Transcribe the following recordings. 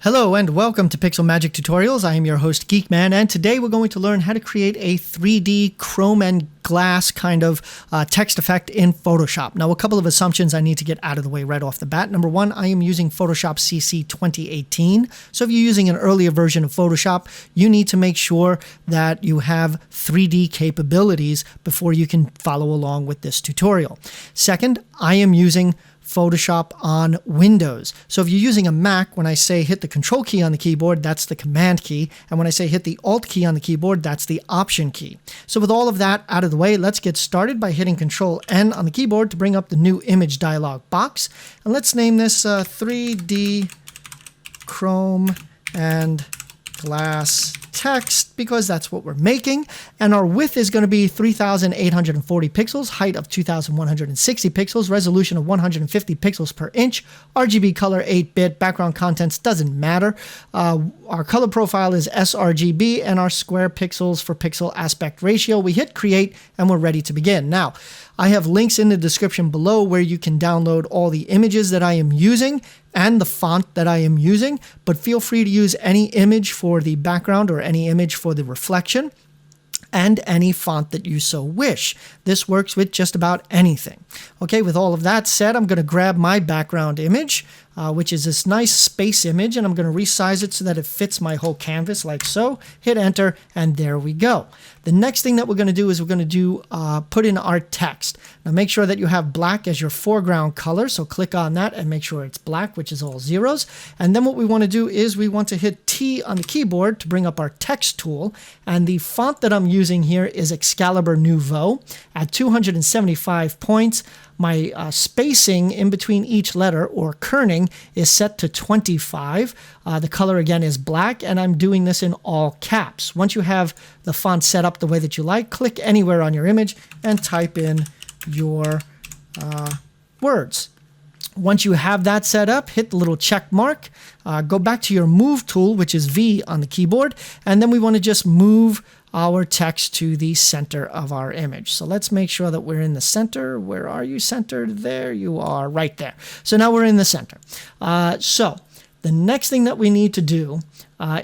Hello and welcome to Pixel Magic Tutorials. I am your host Geekman, and today we're going to learn how to create a 3D chrome and glass kind of text effect in Photoshop. Now, a couple of assumptions I need to get out of the way right off the bat. Number one, I am using Photoshop CC 2018. So if you're using an earlier version of Photoshop, you need to make sure that you have 3D capabilities before you can follow along with this tutorial. Second, I am using Photoshop on Windows. So if you're using a Mac, when I say hit the Control key on the keyboard, that's the Command key. And when I say hit the Alt key on the keyboard, that's the Option key. So with all of that out of the way, let's get started by hitting Control N on the keyboard to bring up the new image dialog box. And let's name this 3D Chrome and Glass Text, because that's what we're making. And our width is going to be 3,840 pixels, height of 2,160 pixels, resolution of 150 pixels per inch, RGB color 8-bit, background contents doesn't matter. Our color profile is sRGB, and our square pixels for pixel aspect ratio. We hit create and we're ready to begin. Now, I have links in the description below where you can download all the images that I am using and the font that I am using, but feel free to use any image for the background or any image for the reflection and any font that you so wish. This works with just about anything. Okay, with all of that said, I'm going to grab my background image, which is this nice space image, and I'm going to resize it so that it fits my whole canvas like so. Hit enter, and there we go. The next thing that we're going to do is we're going to put in our text. Now make sure that you have black as your foreground color, so click on that and make sure it's black, which is all zeros. And then what we want to do is we want to hit T on the keyboard to bring up our text tool, and the font that I'm using here is Excalibur Nouveau at 275 points. My spacing in between each letter, or kerning, is set to 25. The color again is black, and I'm doing this in all caps. Once you have the font set up the way that you like, click anywhere on your image and type in your words. Once you have that set up, hit the little check mark, go back to your move tool, which is V on the keyboard, and then we want to just move our text to the center of our image. So let's make sure that we're in the center. Where are you centered? There you are, right there. So now we're in the center. So the next thing that we need to do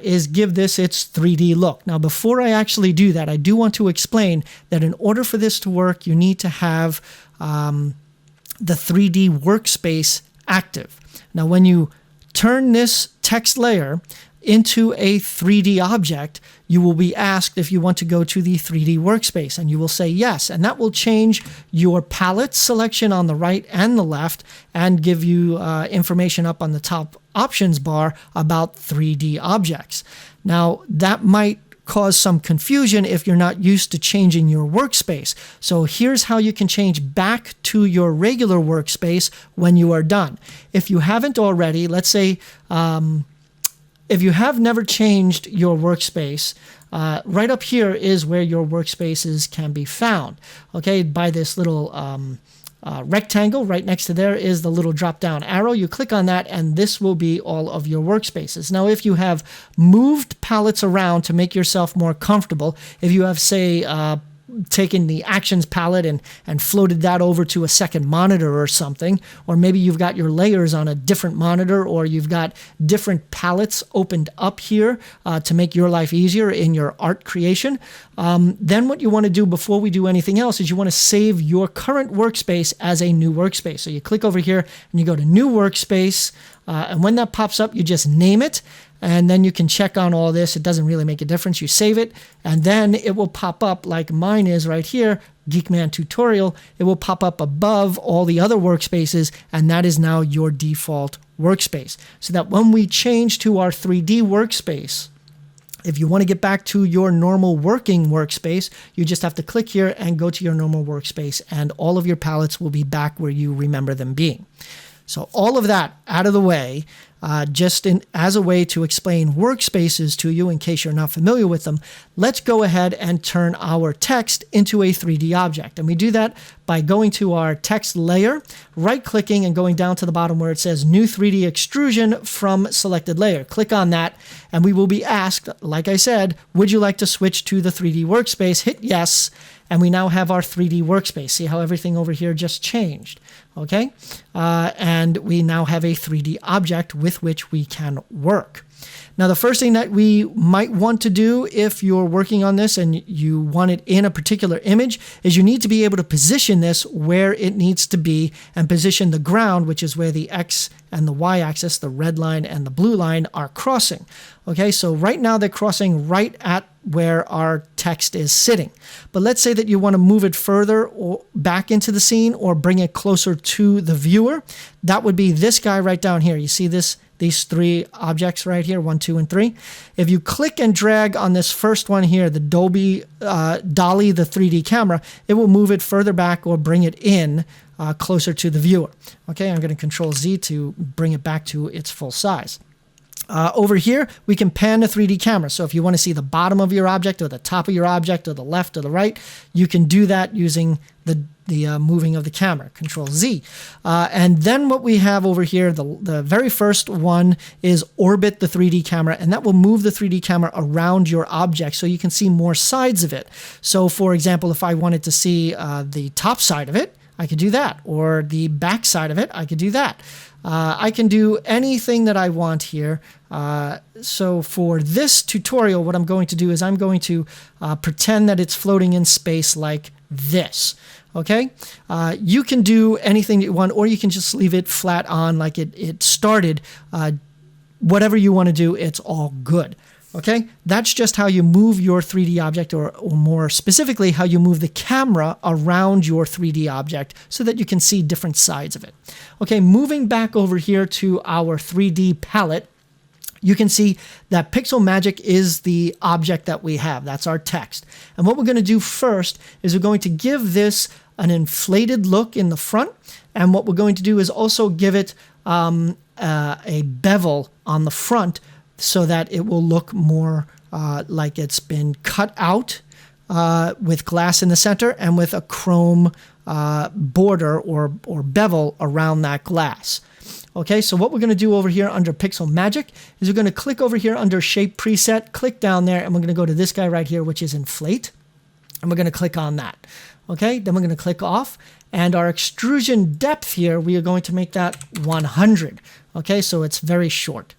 is give this its 3D look. Now, before I actually do that, I do want to explain that in order for this to work, you need to have the 3D workspace active. Now, when you turn this text layer into a 3D object, you will be asked if you want to go to the 3D workspace, and you will say yes, and that will change your palette selection on the right and the left and give you information up on the top options bar about 3D objects. Now, that might cause some confusion if you're not used to changing your workspace. So here's how you can change back to your regular workspace when you are done. If you haven't already, let's say if you have never changed your workspace, right up here is where your workspaces can be found. Okay, by this little rectangle right next to there is the little drop down arrow. You click on that and this will be all of your workspaces. Now, if you have moved palettes around to make yourself more comfortable, if you have, say, taken the actions palette and floated that over to a second monitor or something, or maybe you've got your layers on a different monitor, or you've got different palettes opened up here to make your life easier in your art creation, then what you want to do before we do anything else is you want to save your current workspace as a new workspace. So you click over here and you go to New Workspace, and when that pops up, you just name it. And then you can check on all this. It doesn't really make a difference. You save it, and then it will pop up like mine is right here, Geekman Tutorial. It will pop up above all the other workspaces, and that is now your default workspace. So that when we change to our 3D workspace, if you want to get back to your normal working workspace, you just have to click here and go to your normal workspace, and all of your palettes will be back where you remember them being. So all of that out of the way, as a way to explain workspaces to you in case you're not familiar with them, let's go ahead and turn our text into a 3D object. And we do that by going to our text layer, right-clicking, and going down to the bottom where it says New 3D Extrusion from Selected Layer. Click on that, and we will be asked, like I said, would you like to switch to the 3D workspace? Hit yes, and we now have our 3D workspace. See how everything over here just changed. Okay, and we now have a 3D object with which we can work. Now, the first thing that we might want to do if you're working on this and you want it in a particular image is you need to be able to position this where it needs to be and position the ground, which is where the X and the Y axis, the red line and the blue line, are crossing. Okay, so right now they're crossing right at where our text is sitting. But let's say that you want to move it further or back into the scene or bring it closer to the viewer. That would be this guy right down here. You see these three objects right here, 1, 2, and 3. If you click and drag on this first one here, the Dolby Dolly, the 3D camera, it will move it further back or bring it in closer to the viewer. Okay, I'm going to Control Z to bring it back to its full size. Over here, we can pan the 3D camera. So if you want to see the bottom of your object or the top of your object or the left or the right, you can do that using the moving of the camera, Control Z. And then what we have over here, the very first one is orbit the 3D camera, and that will move the 3D camera around your object so you can see more sides of it. So for example, if I wanted to see the top side of it, I could do that, or the back side of it, I could do that. I can do anything that I want here. So for this tutorial, what I'm going to do is I'm going to pretend that it's floating in space like this. Okay, you can do anything that you want, or you can just leave it flat on like it started. Whatever you want to do, it's all good. Okay, that's just how you move your 3D object, or more specifically, how you move the camera around your 3D object so that you can see different sides of it. Okay, moving back over here to our 3D palette, you can see that Pixel Magic is the object that we have. That's our text. And what we're going to do first is we're going to give this an inflated look in the front. And what we're going to do is also give it a bevel on the front so that it will look more like it's been cut out with glass in the center and with a chrome border or bevel around that glass. Okay, so what we're going to do over here under Pixel Magic is we're going to click over here under Shape Preset, click down there, and we're going to go to this guy right here, which is Inflate, and we're going to click on that. Okay, then we're going to click off, and our extrusion depth here, we are going to make that 100. Okay, so it's very short.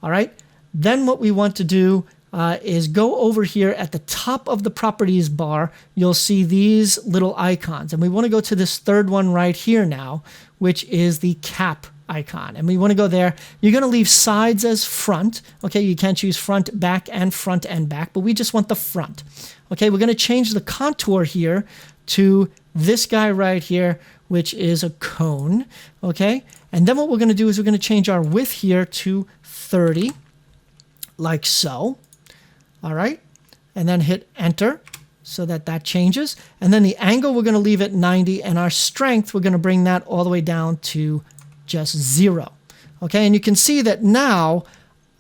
All right, then what we want to do is go over here at the top of the properties bar. You'll see these little icons, and we want to go to this third one right here now, which is the cap icon, and we want to go there. You're going to leave sides as front. Okay, you can't choose front and back, but we just want the front. Okay, we're going to change the contour here to this guy right here, which is a cone. Okay, and then what we're going to do is we're going to change our width here to 30, like so. All right, and then hit enter so that changes. And then the angle we're going to leave at 90, and our strength we're going to bring that all the way down to just 0. Okay, and you can see that now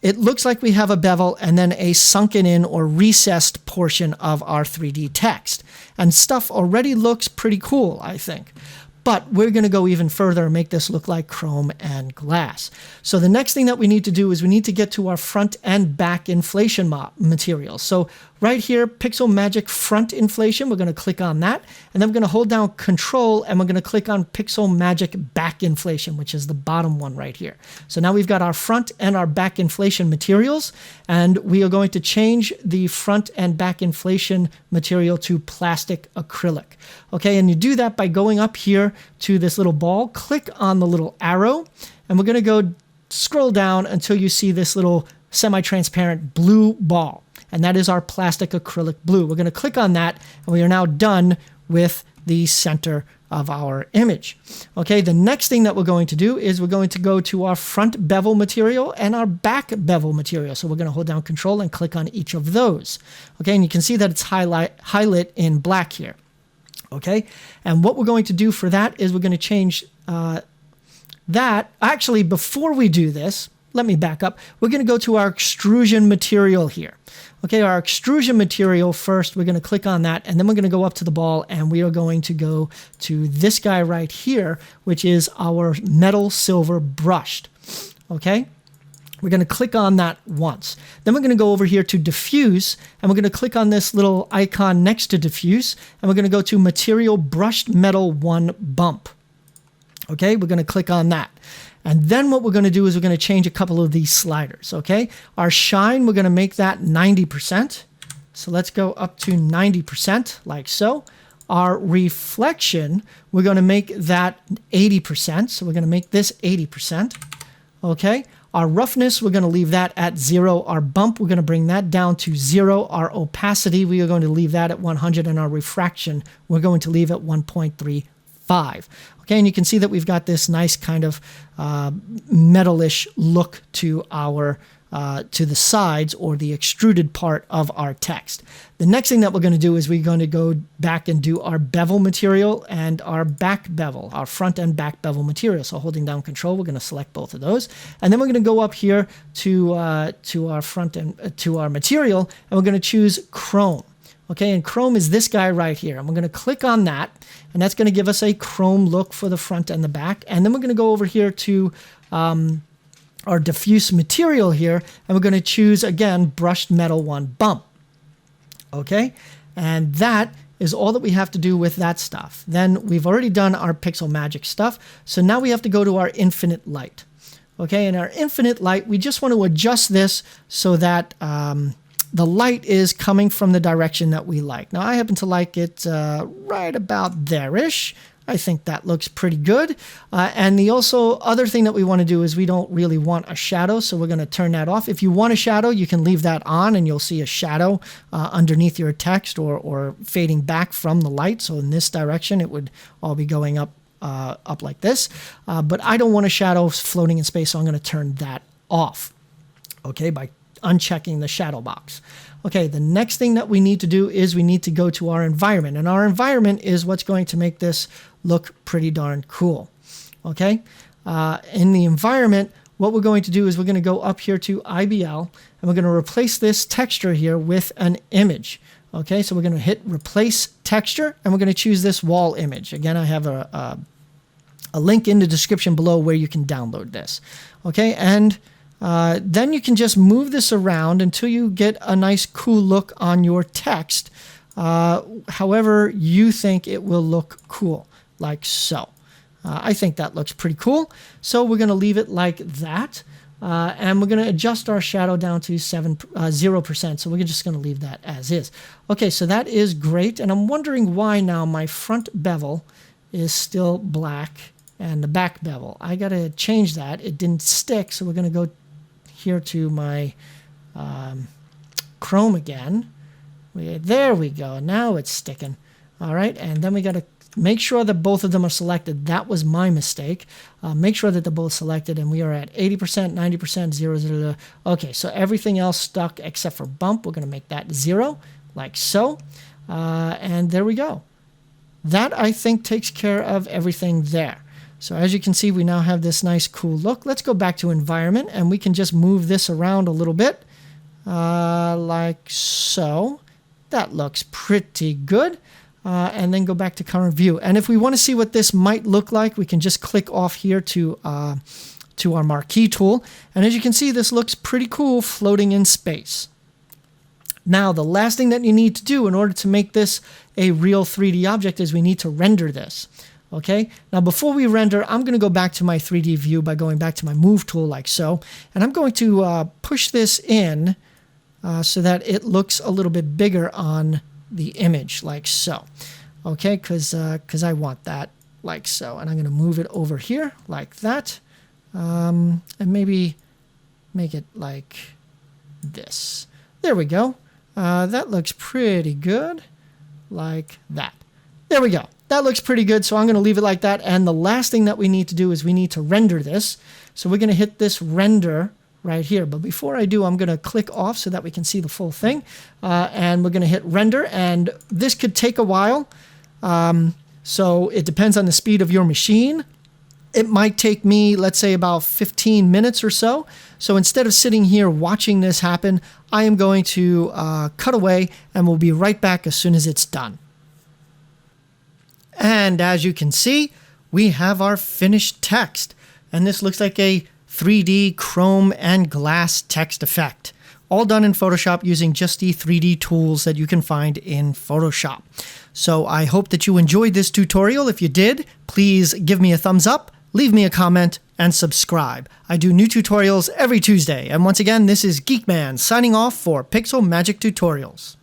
it looks like we have a bevel and then a sunken in or recessed portion of our 3D text. And stuff already looks pretty cool, I think. But we're going to go even further and make this look like chrome and glass. So the next thing that we need to do is we need to get to our front and back inflation materials. So right here, Pixel Magic Front Inflation, we're going to click on that. And then we're going to hold down Control, and we're going to click on Pixel Magic Back Inflation, which is the bottom one right here. So now we've got our front and our back inflation materials, and we are going to change the front and back inflation material to plastic acrylic. Okay, and you do that by going up here to this little ball, click on the little arrow, and we're going to go scroll down until you see this little semi-transparent blue ball. And that is our plastic acrylic blue. We're going to click on that, and we are now done with the center of our image. Okay, the next thing that we're going to do is we're going to go to our front bevel material and our back bevel material. So we're going to hold down Control and click on each of those. Okay, and you can see that it's highlight in black here. Okay, and what we're going to do for that is we're going to change that. Actually, before we do this, let me back up. We're going to go to our extrusion material here. Okay, our extrusion material first, we're going to click on that, and then we're going to go up to the ball, and we are going to go to this guy right here, which is our metal silver brushed. Okay, we're going to click on that once. Then we're going to go over here to diffuse, and we're going to click on this little icon next to diffuse, and we're going to go to material brushed metal 1 bump. Okay, we're going to click on that. And then what we're going to do is we're going to change a couple of these sliders. Okay, our shine, we're going to make that 90%. So let's go up to 90% like so. Our reflection, we're going to make that 80%. So we're going to make this 80%. Okay. Our roughness, we're going to leave that at 0. Our bump, we're going to bring that down to 0. Our opacity, we are going to leave that at 100. And our refraction, we're going to leave at 1.35. Okay, and you can see that we've got this nice kind of metalish look to our to the sides or the extruded part of our text. The next thing that we're going to do is we're going to go back and do our bevel material and our back bevel, our front and back bevel material. So holding down Control, we're going to select both of those, and then we're going to go up here to our front and to our material, and we're going to choose Chrome. Okay, and Chrome is this guy right here. And we're going to click on that, and that's going to give us a chrome look for the front and the back. And then we're going to go over here to our diffuse material here, and we're going to choose, again, Brushed Metal 1 Bump. Okay, and that is all that we have to do with that stuff. Then we've already done our Pixel Magic stuff, so now we have to go to our Infinite Light. Okay, and our Infinite Light, we just want to adjust this so that the light is coming from the direction that we like. Now, I happen to like it right about there-ish. I think that looks pretty good. And the other thing that we want to do is we don't really want a shadow, so we're going to turn that off. If you want a shadow, you can leave that on, and you'll see a shadow underneath your text or fading back from the light. So in this direction, it would all be going up like this. But I don't want a shadow floating in space, so I'm going to turn that off, okay, by unchecking the shadow box. Okay, the next thing that we need to do is we need to go to our environment, and our environment is what's going to make this look pretty darn cool. Okay, in the environment, what we're going to do is we're going to go up here to IBL, and we're going to replace this texture here with an image. Okay, so we're going to hit Replace Texture, and we're going to choose this wall image. Again, I have a link in the description below where you can download this. Okay, and then you can just move this around until you get a nice cool look on your text, however you think it will look cool, like so. I think that looks pretty cool, so we're going to leave it like that, and we're going to adjust our shadow down to 0%, so we're just going to leave that as is. Okay, so that is great, and I'm wondering why now my front bevel is still black and the back bevel. I got to change that. It didn't stick, so we're going to go here to my Chrome again. There we go. Now it's sticking. All right, and then we got to make sure that both of them are selected. That was my mistake. Make sure that they're both selected, and we are at 80%, 90%, 0, 0. Okay, so everything else stuck except for bump. We're going to make that 0, like so. And there we go. That, I think, takes care of everything there. So as you can see, we now have this nice cool look. Let's go back to environment, and we can just move this around a little bit, like so. That looks pretty good. And then go back to current view. And if we want to see what this might look like, we can just click off here to our marquee tool. And as you can see, this looks pretty cool floating in space. Now, the last thing that you need to do in order to make this a real 3D object is we need to render this. Okay, now before we render, I'm going to go back to my 3D view by going back to my move tool like so, and I'm going to push this in so that it looks a little bit bigger on the image like so. Okay, because I want that like so, and I'm going to move it over here like that, and maybe make it like this. There we go. That looks pretty good, like that. There we go. That looks pretty good, so I'm going to leave it like that. And the last thing that we need to do is we need to render this. So we're going to hit this render right here. But before I do, I'm going to click off so that we can see the full thing. And we're going to hit render. And this could take a while. So it depends on the speed of your machine. It might take me, let's say, about 15 minutes or so. So instead of sitting here watching this happen, I am going to cut away, and we'll be right back as soon as it's done. And as you can see, we have our finished text. And this looks like a 3D chrome and glass text effect. All done in Photoshop using just the 3D tools that you can find in Photoshop. So I hope that you enjoyed this tutorial. If you did, please give me a thumbs up, leave me a comment, and subscribe. I do new tutorials every Tuesday. And once again, this is Geekman signing off for Pixel Magic Tutorials.